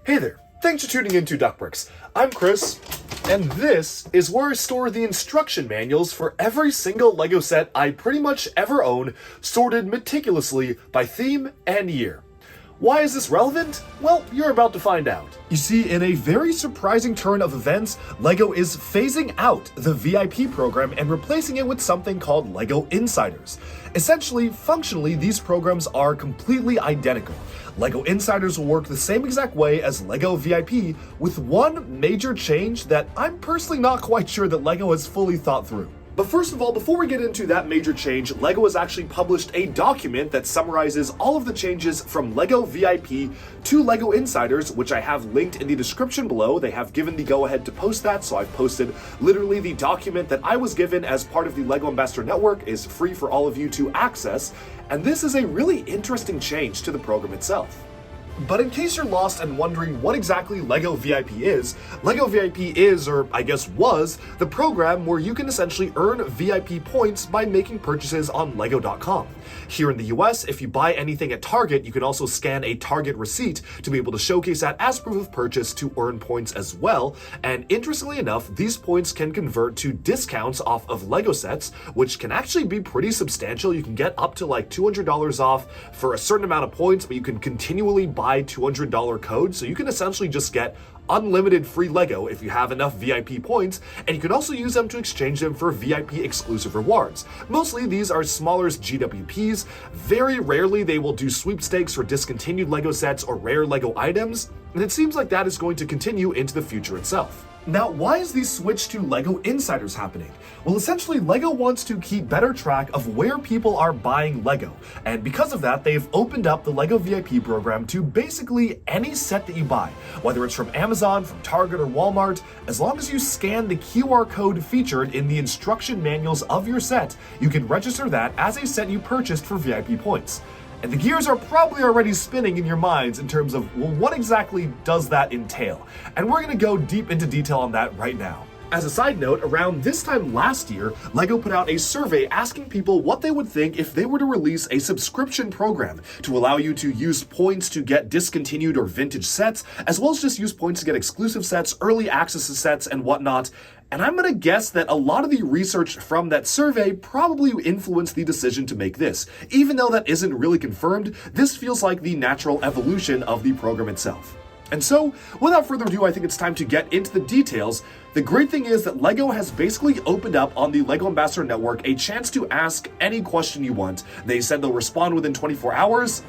Hey there, thanks for tuning in to Duckbricks. I'm Chris, and this is where I store the instruction manuals for every single LEGO set I pretty much ever own, sorted meticulously by theme and year. Why is this relevant? Well, you're about to find out. You see, in a very surprising turn of events, LEGO is phasing out the VIP program and replacing it with something called LEGO Insiders. Essentially, functionally, these programs are completely identical. LEGO Insiders will work the same exact way as LEGO VIP, with one major change that I'm personally not quite sure that LEGO has fully thought through. But first of all, before we get into that major change, LEGO has actually published a document that summarizes all of the changes from LEGO VIP to LEGO Insiders, which I have linked in the description below. They have given the go-ahead to post that, so I've posted literally the document that I was given as part of the LEGO Ambassador Network is free for all of you to access, and this is a really interesting change to the program itself. But in case you're lost and wondering what exactly LEGO VIP is or I guess was, the program where you can essentially earn VIP points by making purchases on LEGO.com. Here in the US, if you buy anything at Target, you can also scan a Target receipt to be able to showcase that as proof of purchase to earn points as well. And interestingly enough, these points can convert to discounts off of LEGO sets, which can actually be pretty substantial. You can get up to like $200 off for a certain amount of points, but you can continually buy $200 codes, so you can essentially just get unlimited free LEGO if you have enough VIP points, and you can also use them to exchange them for VIP exclusive rewards. Mostly these are smaller GWPs. Very rarely they will do sweepstakes for discontinued LEGO sets or rare LEGO items, and it seems like that is going to continue into the future itself. Now, why is the switch to LEGO Insiders happening? Well, essentially, LEGO wants to keep better track of where people are buying LEGO, and because of that, they've opened up the LEGO VIP program to basically any set that you buy, whether it's from Amazon, from Target, or Walmart. As long as you scan the QR code featured in the instruction manuals of your set, you can register that as a set you purchased for VIP points. And the gears are probably already spinning in your minds in terms of, well, what exactly does that entail? And we're going to go deep into detail on that right now. As a side note, around this time last year, LEGO put out a survey asking people what they would think if they were to release a subscription program to allow you to use points to get discontinued or vintage sets, as well as just use points to get exclusive sets, early access to sets, and whatnot. And I'm gonna guess that a lot of the research from that survey probably influenced the decision to make this. Even though that isn't really confirmed, this feels like the natural evolution of the program itself. And so, without further ado, I think it's time to get into the details. The great thing is that LEGO has basically opened up on the LEGO Ambassador Network a chance to ask any question you want. They said they'll respond within 24 hours,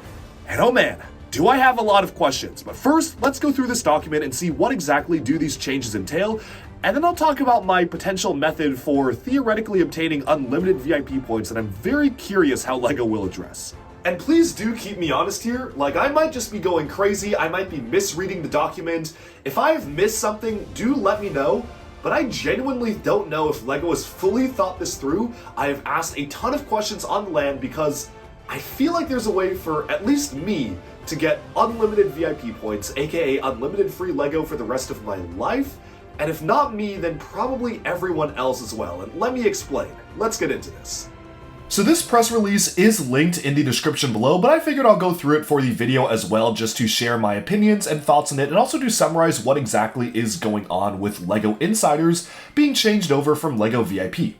and oh man, do I have a lot of questions. But first, let's go through this document and see what exactly do these changes entail, and then I'll talk about my potential method for theoretically obtaining unlimited VIP points that I'm very curious how LEGO will address. And please do keep me honest here, like I might just be going crazy, I might be misreading the document. If I've missed something, do let me know, but I genuinely don't know if LEGO has fully thought this through. I have asked a ton of questions on land because I feel like there's a way for at least me to get unlimited VIP points, aka unlimited free LEGO for the rest of my life. And if not me, then probably everyone else as well. And let me explain. Let's get into this. So this press release is linked in the description below, but I figured I'll go through it for the video as well, just to share my opinions and thoughts on it, and also to summarize what exactly is going on with LEGO Insiders being changed over from LEGO VIP.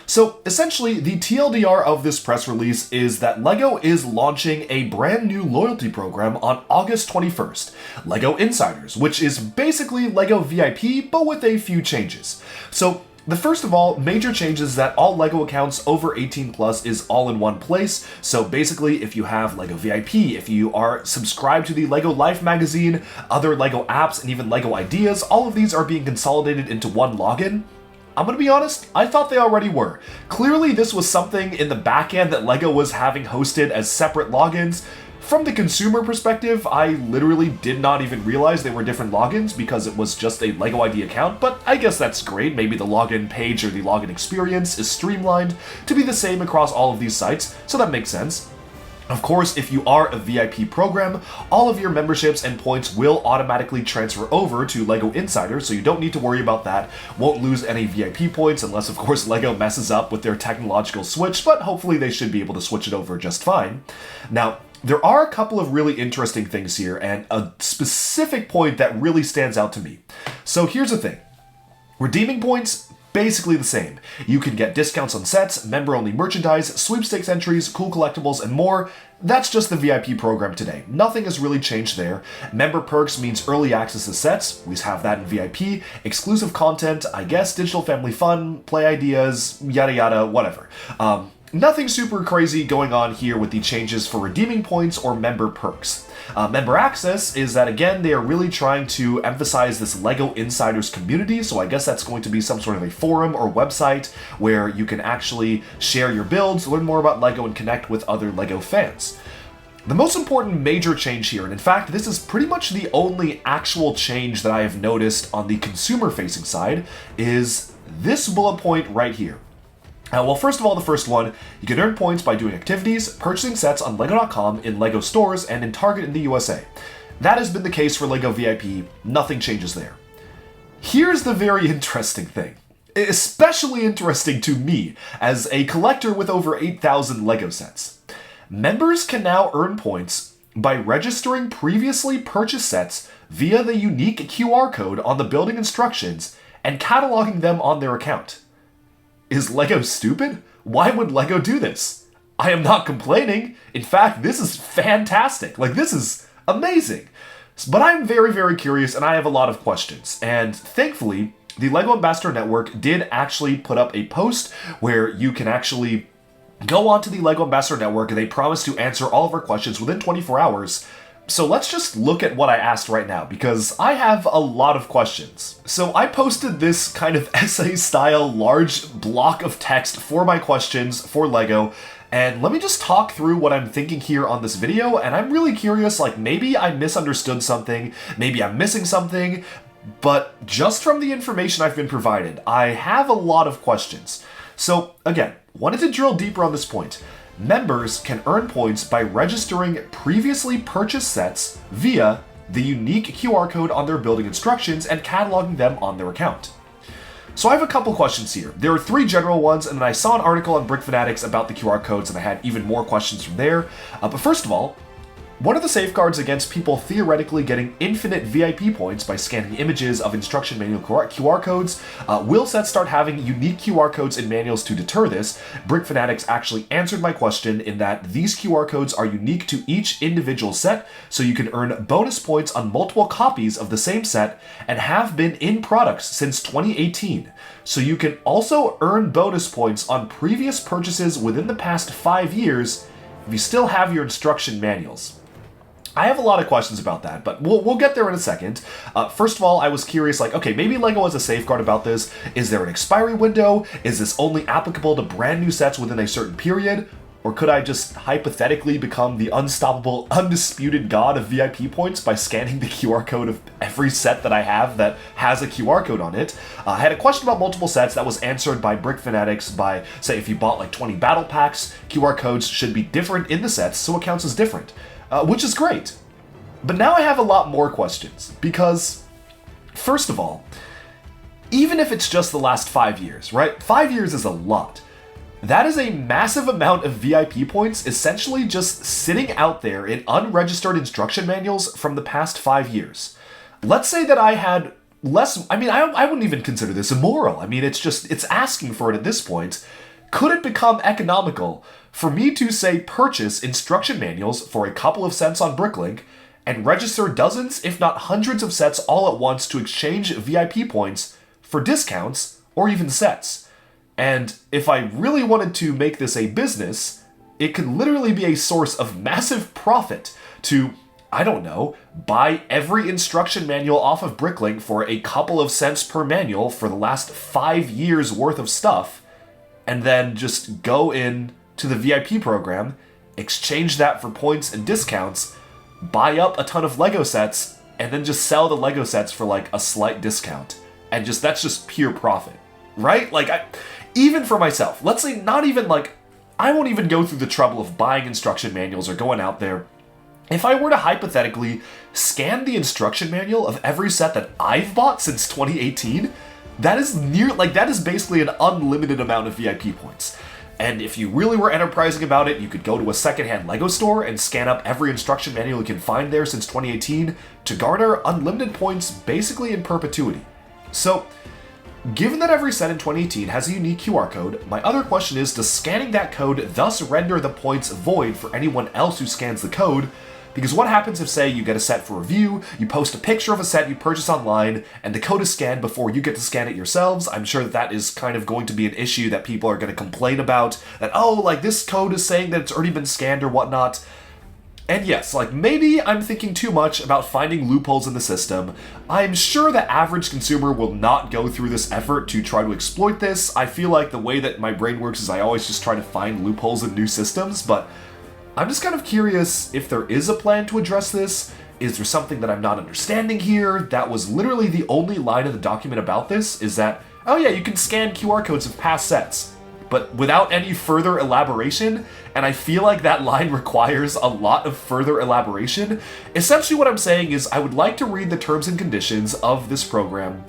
So essentially, the TLDR of this press release is that LEGO is launching a brand new loyalty program on August 21st, LEGO Insiders, which is basically LEGO VIP, but with a few changes. So the first of all, major change is that all LEGO accounts over 18 plus is all in one place. So basically, if you have LEGO VIP, if you are subscribed to the LEGO Life magazine, other LEGO apps, and even LEGO Ideas, all of these are being consolidated into one login. I'm gonna be honest, I thought they already were. Clearly, this was something in the back end that LEGO was having hosted as separate logins. From the consumer perspective, I literally did not even realize they were different logins because it was just a LEGO ID account, but I guess that's great. Maybe the login page or the login experience is streamlined to be the same across all of these sites, so that makes sense. Of course, if you are a VIP program, all of your memberships and points will automatically transfer over to LEGO Insiders, so you don't need to worry about that. Won't lose any VIP points unless, of course, LEGO messes up with their technological switch, but hopefully they should be able to switch it over just fine. Now, There are a couple of really interesting things here, and a specific point that really stands out to me. So here's the thing. Redeeming points, basically the same. You can get discounts on sets, member-only merchandise, sweepstakes entries, cool collectibles, and more. That's just the VIP program today. Nothing has really changed there. Member perks means early access to sets. We have that in VIP. Exclusive content, I guess, digital family fun, play ideas, yada yada, whatever. Nothing super crazy going on here with the changes for redeeming points or member perks. Member access is that, again, they are really trying to emphasize this LEGO Insiders community, so I guess that's going to be some sort of a forum or website where you can actually share your builds, learn more about LEGO, and connect with other LEGO fans. The most important major change here, and in fact this is pretty much the only actual change that I have noticed on the consumer-facing side, is this bullet point right here. Well, first of all, the first one, you can earn points by doing activities, purchasing sets on LEGO.com, in LEGO stores, and in Target in the USA. That has been the case for LEGO VIP, nothing changes there. Here's the very interesting thing, especially interesting to me as a collector with over 8,000 LEGO sets. Members can now earn points by registering previously purchased sets via the unique QR code on the building instructions and cataloging them on their account. Is LEGO stupid? Why would LEGO do this? I am not complaining. In fact, this is fantastic. Like, this is amazing. But I'm very, very curious, and I have a lot of questions. And thankfully, the LEGO Ambassador Network did actually put up a post where you can actually go onto the LEGO Ambassador Network, and they promise to answer all of our questions within 24 hours. So let's just look at what I asked right now, because I have a lot of questions. So I posted this kind of essay-style large block of text for my questions for LEGO, and let me just talk through what I'm thinking here on this video, and I'm really curious, like, maybe I misunderstood something, maybe I'm missing something, but just from the information I've been provided, I have a lot of questions. So again, wanted to drill deeper on this point. Members can earn points by registering previously purchased sets via the unique QR code on their building instructions and cataloging them on their account. So I have a couple questions here. There are 3 general ones, and then I saw an article on Brick Fanatics about the QR codes, and I had even more questions from there. But first of all, what are the safeguards against people theoretically getting infinite VIP points by scanning images of instruction manual QR codes? Will sets start having unique QR codes in manuals to deter this? Brick Fanatics actually answered my question in that these QR codes are unique to each individual set, so you can earn bonus points on multiple copies of the same set and have been in products since 2018. So you can also earn bonus points on previous purchases within the past 5 years if you still have your instruction manuals. I have a lot of questions about that, but we'll get there in a second. First of all, I was curious, like, okay, maybe LEGO has a safeguard about this. Is there an expiry window? Is this only applicable to brand new sets within a certain period? Or could I just hypothetically become the unstoppable, undisputed god of VIP points by scanning the QR code of every set that I have that has a QR code on it? I had a question about multiple sets that was answered by Brick Fanatics by, say, if you bought like 20 battle packs, QR codes should be different in the sets, so it counts as different. Which is great. But now I have a lot more questions, because, first of all, even if it's just the last 5 years, right? 5 years is a lot. That is a massive amount of VIP points essentially just sitting out there in unregistered instruction manuals from the past 5 years. Let's say that I had less, I wouldn't even consider this immoral. I mean, it's asking for it at this point. Could it become economical for me to, say, purchase instruction manuals for a couple of cents on Bricklink and register dozens, if not hundreds of sets all at once to exchange VIP points for discounts or even sets? And if I really wanted to make this a business, it could literally be a source of massive profit to, I don't know, buy every instruction manual off of Bricklink for a couple of cents per manual for the last 5 years worth of stuff, and then just go in to the VIP program, exchange that for points and discounts, buy up a ton of LEGO sets, and then just sell the LEGO sets for like a slight discount. And that's just pure profit, right? Like, even for myself, let's say not even like, I won't even go through the trouble of buying instruction manuals or going out there. If I were to hypothetically scan the instruction manual of every set that I've bought since 2018, that is basically an unlimited amount of VIP points. And if you really were enterprising about it, you could go to a secondhand LEGO store and scan up every instruction manual you can find there since 2018 to garner unlimited points basically in perpetuity. So, given that every set in 2018 has a unique QR code, my other question is, does scanning that code thus render the points void for anyone else who scans the code? Because what happens if, say, you get a set for review, you post a picture of a set you purchase online, and the code is scanned before you get to scan it yourselves? I'm sure that is kind of going to be an issue that people are going to complain about, that, oh, like, this code is saying that it's already been scanned or whatnot. And yes, like, maybe I'm thinking too much about finding loopholes in the system. I'm sure the average consumer will not go through this effort to try to exploit this. I feel like the way that my brain works is I always just try to find loopholes in new systems, but I'm just kind of curious if there is a plan to address this. Is there something that I'm not understanding here? That was literally the only line in the document about this, is that, oh yeah, you can scan QR codes of past sets, but without any further elaboration, and I feel like that line requires a lot of further elaboration. Essentially what I'm saying is I would like to read the terms and conditions of this program,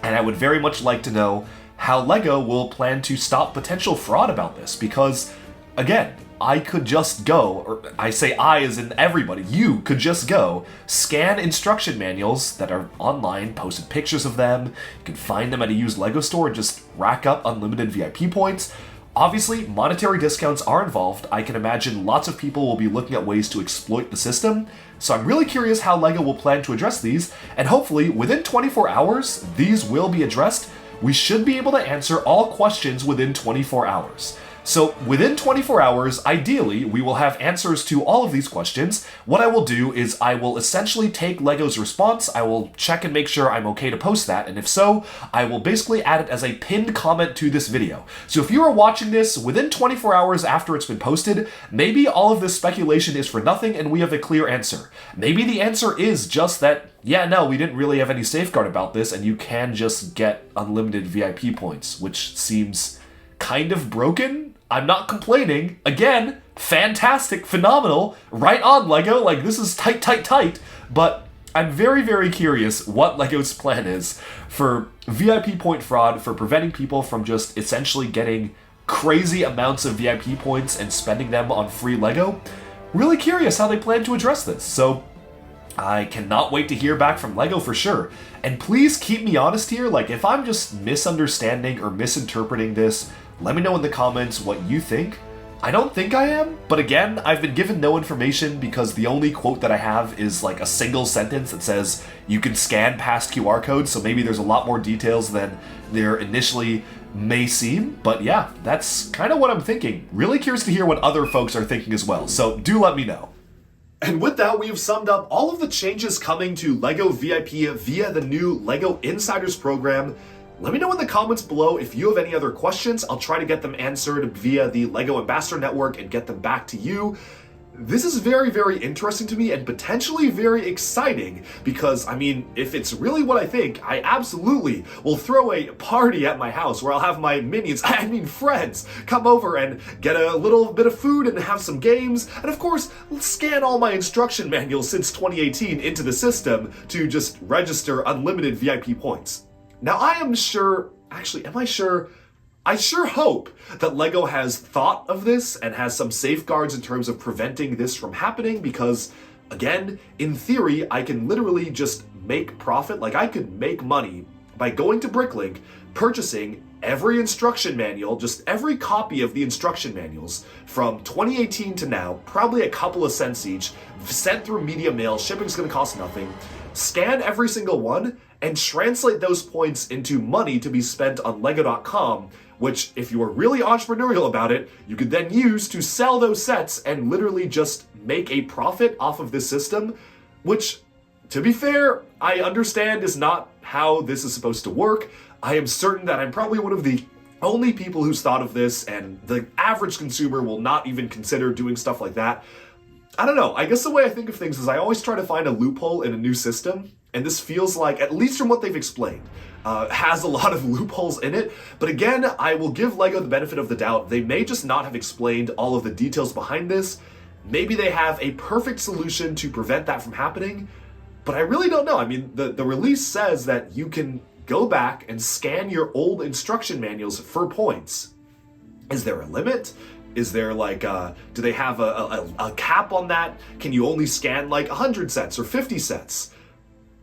and I would very much like to know how LEGO will plan to stop potential fraud about this, because, again, I could just go, or I say I as in everybody, you could just go, scan instruction manuals that are online, posted pictures of them, you can find them at a used LEGO store and just rack up unlimited VIP points. Obviously, monetary discounts are involved. I can imagine lots of people will be looking at ways to exploit the system, so I'm really curious how LEGO will plan to address these, and hopefully, within 24 hours, these will be addressed. We should be able to answer all questions within 24 hours. So within 24 hours, ideally, we will have answers to all of these questions. What I will do is I will essentially take LEGO's response, I will check and make sure I'm okay to post that, and if so, I will basically add it as a pinned comment to this video. So if you are watching this within 24 hours after it's been posted, maybe all of this speculation is for nothing and we have a clear answer. Maybe the answer is just that, yeah, no, we didn't really have any safeguard about this and you can just get unlimited VIP points, which seems kind of broken. I'm not complaining. Again, fantastic, phenomenal, right on, LEGO. Like, this is tight, tight, tight. But I'm very, very curious what LEGO's plan is for VIP point fraud, for preventing people from just essentially getting crazy amounts of VIP points and spending them on free LEGO. Really curious how they plan to address this. So I cannot wait to hear back from LEGO for sure. And please keep me honest here. Like, if I'm just misunderstanding or misinterpreting this, let me know in the comments what you think. I don't think I am, but again, I've been given no information because the only quote that I have is like a single sentence that says you can scan past QR codes, so maybe there's a lot more details than there initially may seem. But yeah, that's kind of what I'm thinking. Really curious to hear what other folks are thinking as well, so do let me know. And with that, we've summed up all of the changes coming to LEGO VIP via the new LEGO Insiders program. Let me know in the comments below if you have any other questions. I'll try to get them answered via the LEGO Ambassador Network and get them back to you. This is very, very interesting to me and potentially very exciting because, I mean, if it's really what I think, I absolutely will throw a party at my house where I'll have my minions, friends, come over and get a little bit of food and have some games, and of course, scan all my instruction manuals since 2018 into the system to just register unlimited VIP points. Now, I am sure, actually, am I sure? I sure hope that LEGO has thought of this and has some safeguards in terms of preventing this from happening because, again, in theory, I can literally just make profit. Like, I could make money by going to Bricklink, purchasing every instruction manual, just every copy of the instruction manuals from 2018 to now, probably a couple of cents each, sent through media mail, shipping's gonna cost nothing, scan every single one, and translate those points into money to be spent on Lego.com, which, if you are really entrepreneurial about it, you could then use to sell those sets and literally just make a profit off of this system, which, to be fair, I understand is not how this is supposed to work. I am certain that I'm probably one of the only people who's thought of this, and the average consumer will not even consider doing stuff like that. I don't know. I guess the way I think of things is I always try to find a loophole in a new system, and this feels like, at least from what they've explained, has a lot of loopholes in it. But again, I will give LEGO the benefit of the doubt. They may just not have explained all of the details behind this. Maybe they have a perfect solution to prevent that from happening, but I really don't know. I mean, the release says that you can go back and scan your old instruction manuals for points. Is there a limit? Is there like, do they have a cap on that? Can you only scan like 100 sets or 50 sets?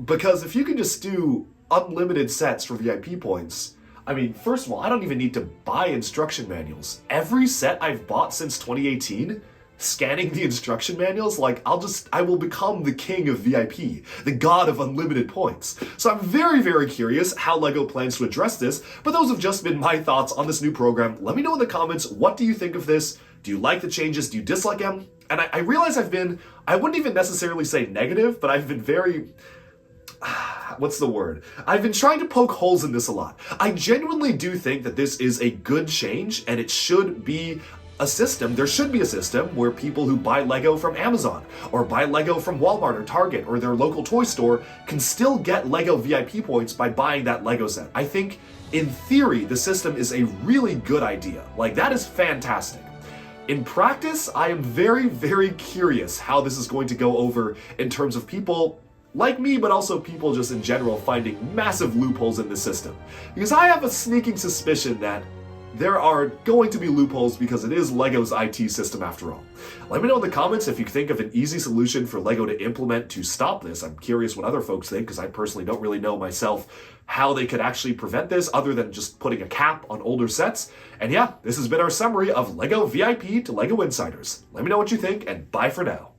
Because if you can just do unlimited sets for VIP points, I mean, first of all, I don't even need to buy instruction manuals. Every set I've bought since 2018, scanning the instruction manuals, like, I will become the king of VIP, the god of unlimited points. So I'm very, very curious how LEGO plans to address this, but those have just been my thoughts on this new program. Let me know in the comments, what do you think of this? Do you like the changes? Do you dislike them? And I realize I wouldn't even necessarily say negative, but I've been very... what's the word? I've been trying to poke holes in this a lot. I genuinely do think that this is a good change, and it should be a system. There should be a system where people who buy Lego from Amazon or buy Lego from Walmart or Target or their local toy store can still get Lego VIP points by buying that Lego set. I think, in theory, the system is a really good idea. Like, that is fantastic. In practice, I am very, very curious how this is going to go over in terms of people like me, but also people just in general finding massive loopholes in the system. Because I have a sneaking suspicion that there are going to be loopholes because it is LEGO's IT system after all. Let me know in the comments if you think of an easy solution for LEGO to implement to stop this. I'm curious what other folks think, because I personally don't really know myself how they could actually prevent this other than just putting a cap on older sets. And yeah, this has been our summary of LEGO VIP to LEGO Insiders. Let me know what you think, and bye for now.